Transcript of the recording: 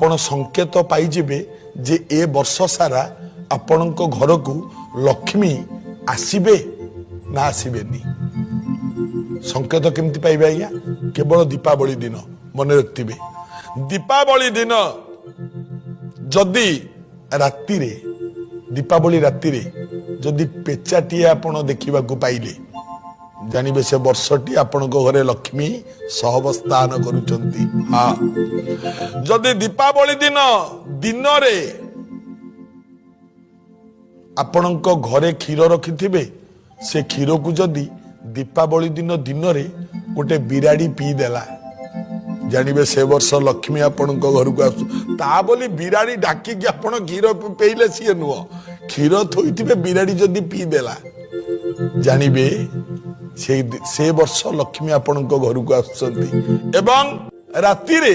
आपण संकेत पाइजिबे जे ए वर्ष सारा आपणक घर को लक्ष्मी आसीबे ना आसीबेनी। संकेत केमती पाइबे आज्ञा केवल दीपावली दिन मन रखिबे। दीपावली दिन जदि राति रे दीपावली राति रे जदि पेचाटिए आपण देखा पाइले जानवे से वर्षटी आपण घरे लक्ष्मी सहवस्थान करुचंती। हाँ जदि दीपावली दिन दिन रे आपण घरे क्षीर रखिथिबे से क्षीर को जदि दीपावली दिन दिन रे गोटे बिराड़ी पी देला जानवे से वर्ष लक्ष्मी आपण घर को आसु बोली बिराड़ी डाकिकी आपण क्षीर पेइले सी नुह क्षीर थोइथिबे बिराड़ी जदि पी देला जानवे से वर्ष लक्ष्मी आपण घर को आसुचंती। एवं राति रे